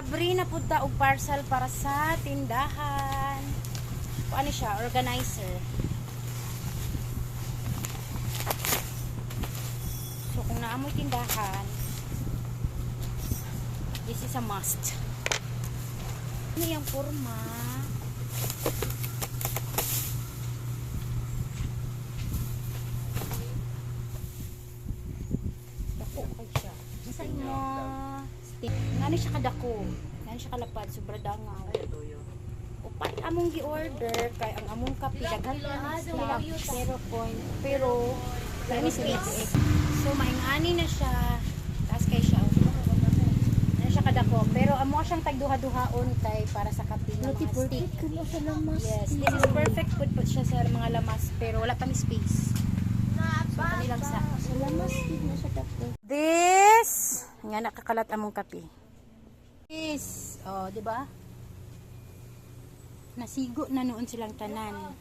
Abri na punta og parcel para sa tindahan. Ano siya? Organizer. So, kung naamoy tindahan, this is a must. Ano yung forma? Dako kay siya. Isang mo. Ano siya kadako? Ano siya kalapad? Sobra dangaw. Upat among gi-order kay ang among kape daghan pa stock 0 pero may space. So maingani na siya. Taas kay siya. Ano siya kadako? Pero amo siyang tagduha-duhaon kay para sa kape ng mga stick. Yes, this is perfect food po siya sa mga lamas pero wala pa ni space. So kanilang sa lamas na siya kadako. This nga nakakalat among kape. This, oh, di ba? Nasigo na noon silang tanan.